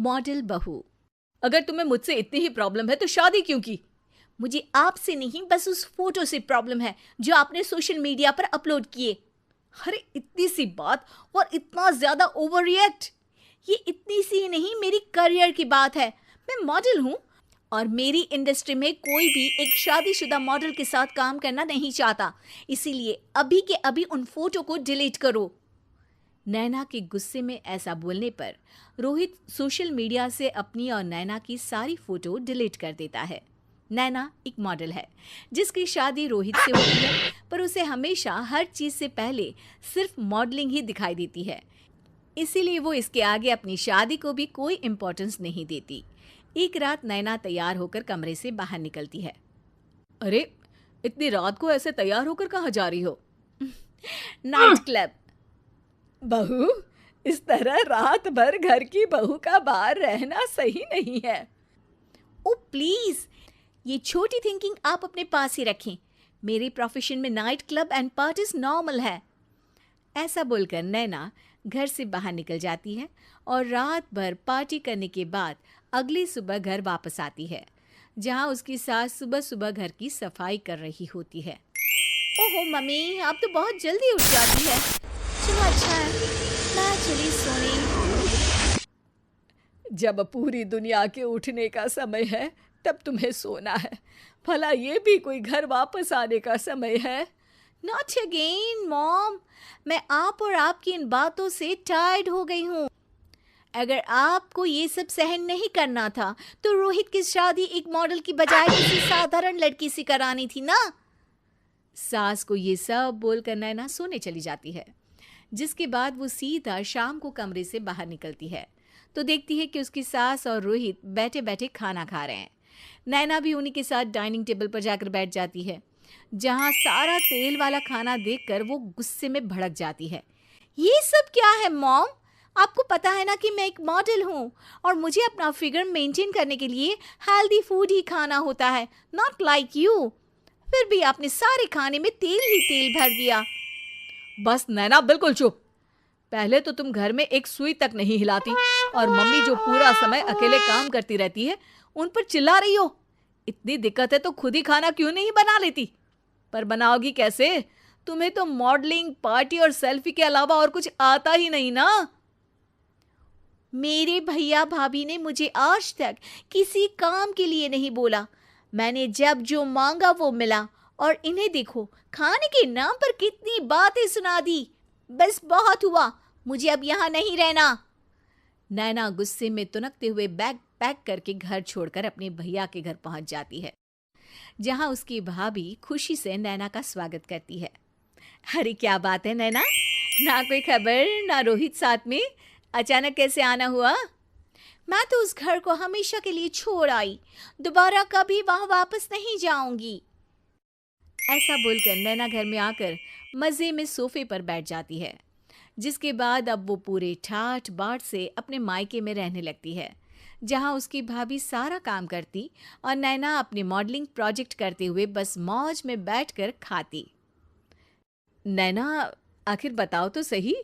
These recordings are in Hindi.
मॉडल बहू। अगर तुम्हें मुझसे इतनी ही प्रॉब्लम है तो शादी क्यों की? मुझे आपसे नहीं, बस उस फोटो से प्रॉब्लम है जो आपने सोशल मीडिया पर अपलोड किए। अरे इतनी सी बात और इतना ज्यादा ओवर रिएक्ट। ये इतनी सी ही नहीं, मेरी करियर की बात है। मैं मॉडल हूँ और मेरी इंडस्ट्री में कोई भी एक शादीशुदा मॉडल के साथ काम करना नहीं चाहता। इसीलिए अभी के अभी उन फोटो को डिलीट करो। नैना के गुस्से में ऐसा बोलने पर रोहित सोशल मीडिया से अपनी और नैना की सारी फोटो डिलीट कर देता है। नैना एक मॉडल है जिसकी शादी रोहित से होती है, पर उसे हमेशा हर चीज से पहले सिर्फ मॉडलिंग ही दिखाई देती है। इसीलिए वो इसके आगे अपनी शादी को भी कोई इम्पोर्टेंस नहीं देती। एक रात नैना तैयार होकर कमरे से बाहर निकलती है। अरे इतनी रात को ऐसे तैयार होकर कहाँ जा रही हो? Night club. बहू, इस तरह रात भर घर की बहू का बाहर रहना सही नहीं है। ओ प्लीज, ये छोटी थिंकिंग आप अपने पास ही रखें। मेरे प्रोफेशन में night club and parties normal है। ऐसा बोलकर नैना घर से बाहर निकल जाती है और रात भर पार्टी करने के बाद अगली सुबह घर वापस आती है, जहां उसकी सास सुबह सुबह घर की सफाई कर रही होती है। ओहो मम्मी, आप तो बहुत जल्दी उठ जाती है। चलो अच्छा है, मैं चली सोने। जब पूरी दुनिया के उठने का समय है तब तुम्हें सोना है। भला ये भी कोई घर वापस आने का समय है? नॉट अगेन मॉम, मैं आप और आपकी इन बातों से टायर्ड हो गई हूँ। अगर आपको ये सब सहन नहीं करना था तो रोहित की शादी एक मॉडल की बजाय किसी साधारण लड़की से करानी थी ना। सास को ये सब बोलकर नैना सोने चली जाती है, जिसके बाद वो सीधा शाम को कमरे से बाहर निकलती है तो देखती है कि उसकी सास और रोहित बैठे बैठे खाना खा रहे हैं। नैना भी उन्हीं के साथ डाइनिंग टेबल पर जाकर बैठ जाती है, जहां सारा तेल वाला खाना देखकर वो गुस्से में भड़क जाती है। ये सब क्या है मॉम? आपको पता है ना कि मैं एक मॉडल हूँ और मुझे अपना फिगर मेंटेन करने के लिए हेल्दी फूड ही खाना होता है, नॉट लाइक यू। फिर भी आपने सारे खाने में तेल ही तेल भर दिया। बस नैना, बिल्कुल चुप। पहले तो तुम घर में एक सुई तक नहीं हिलाती और मम्मी जो पूरा समय अकेले काम करती रहती है उन पर चिल्ला रही हो। इतनी दिक्कत है तो खुद ही खाना क्यों नहीं बना लेती? पर बनाओगी कैसे? तुम्हें तो मॉडलिंग, पार्टी और सेल्फी के अलावा और कुछ आता ही नहीं ना। मेरे भैया भाभी ने मुझे आज तक किसी काम के लिए नहीं बोला। मैंने जब जो मांगा वो मिला और इन्हें देखो, खाने के नाम पर कितनी बातें सुना दी। बस बहुत हुआ, मुझे अब यहाँ नहीं रहना। नैना गुस्से में तुनकते हुए बैग पैक करके घर छोड़कर अपने भैया के घर पहुंच जाती है, जहां उसकी भाभी खुशी से नैना का स्वागत करती है। अरे क्या बात है नैना, ना कोई खबर ना रोहित साथ में, अचानक कैसे आना हुआ? मैं तो उस घर को हमेशा के लिए छोड़ आई, दोबारा कभी वहां वापस नहीं जाऊंगी। ऐसा बोलकर नैना घर में आकर मजे में सोफे पर बैठ जाती है, जिसके बाद अब वो पूरे ठाठ बाट से अपने मायके में रहने लगती है, जहां उसकी भाभी सारा काम करती और नैना अपने मॉडलिंग प्रोजेक्ट करते हुए बस मौज में बैठकर खाती। नैना, आखिर बताओ तो सही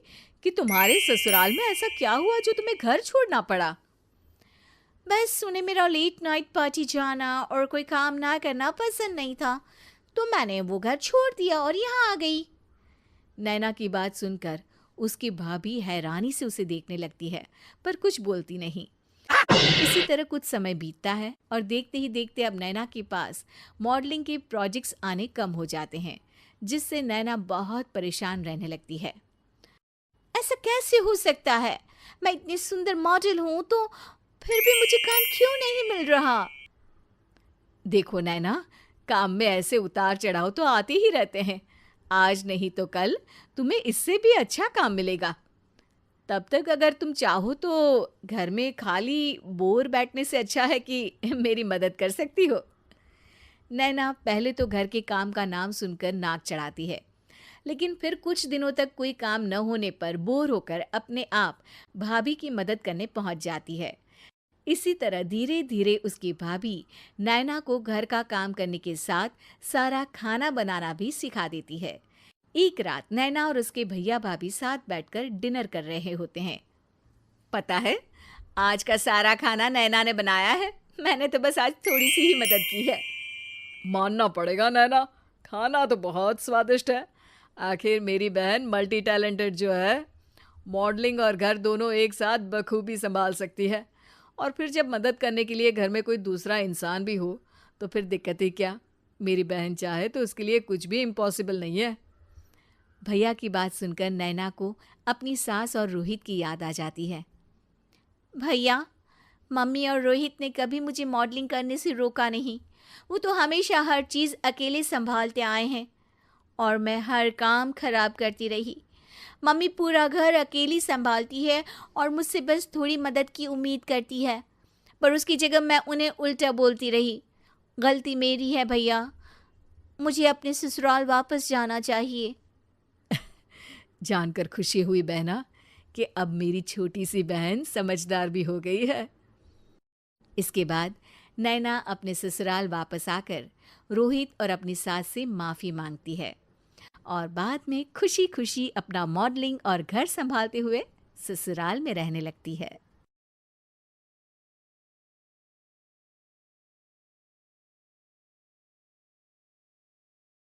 कि तुम्हारे ससुराल में ऐसा क्या हुआ जो तुम्हें घर छोड़ना पड़ा? बस उन्हें मेरा लेट नाइट पार्टी जाना और कोई काम ना करना पसंद नहीं था, तो मैंने वो घर छोड़ दिया और यहाँ आ गई। नैना की बात सुनकर उसकी भाभी हैरानी से उसे देखने लगती है, पर कुछ बोलती नहीं। इसी तरह कुछ समय बीतता है और देखते ही देखते अब नैना के पास मॉडलिंग के प्रोजेक्ट्स आने कम हो जाते हैं, जिससे नैना बहुत परेशान रहने लगती है। ऐसा कैसे हो सकता है? मैं इतनी सुंदर मॉडल हूँ तो फिर भी मुझे काम क्यों नहीं मिल रहा? देखो नैना, काम में ऐसे उतार चढ़ाव तो आते ही रहते हैं। आज नहीं तो कल तुम्हें इससे भी अच्छा काम मिलेगा। तब तक अगर तुम चाहो तो घर में खाली बोर बैठने से अच्छा है कि मेरी मदद कर सकती हो। नैना पहले तो घर के काम का नाम सुनकर नाक चढ़ाती है, लेकिन फिर कुछ दिनों तक कोई काम न होने पर बोर होकर अपने आप भाभी की मदद करने पहुंच जाती है। इसी तरह धीरे धीरे उसकी भाभी नैना को घर का काम करने के साथ सारा खाना बनाना भी सिखा देती है। एक रात नैना और उसके भैया भाभी साथ बैठकर डिनर कर रहे होते हैं। पता है, आज का सारा खाना नैना ने बनाया है, मैंने तो बस आज थोड़ी सी ही मदद की है। मानना पड़ेगा नैना, खाना तो बहुत स्वादिष्ट है। आखिर मेरी बहन मल्टी टैलेंटेड जो है, मॉडलिंग और घर दोनों एक साथ बखूबी संभाल सकती है। और फिर जब मदद करने के लिए घर में कोई दूसरा इंसान भी हो, तो फिर दिक्कत ही क्या। मेरी बहन चाहे तो उसके लिए कुछ भी इम्पॉसिबल नहीं है। भैया की बात सुनकर नैना को अपनी सास और रोहित की याद आ जाती है। भैया, मम्मी और रोहित ने कभी मुझे मॉडलिंग करने से रोका नहीं। वो तो हमेशा हर चीज़ अकेले संभालते आए हैं और मैं हर काम खराब करती रही। मम्मी पूरा घर अकेली संभालती है और मुझसे बस थोड़ी मदद की उम्मीद करती है, पर उसकी जगह मैं उन्हें उल्टा बोलती रही। गलती मेरी है भैया, मुझे अपने ससुराल वापस जाना चाहिए। जानकर खुशी हुई बहना कि अब मेरी छोटी सी बहन समझदार भी हो गई है। इसके बाद नैना अपने ससुराल वापस आकर रोहित और अपनी सास से माफ़ी मांगती है और बाद में खुशी खुशी अपना मॉडलिंग और घर संभालते हुए ससुराल में रहने लगती है।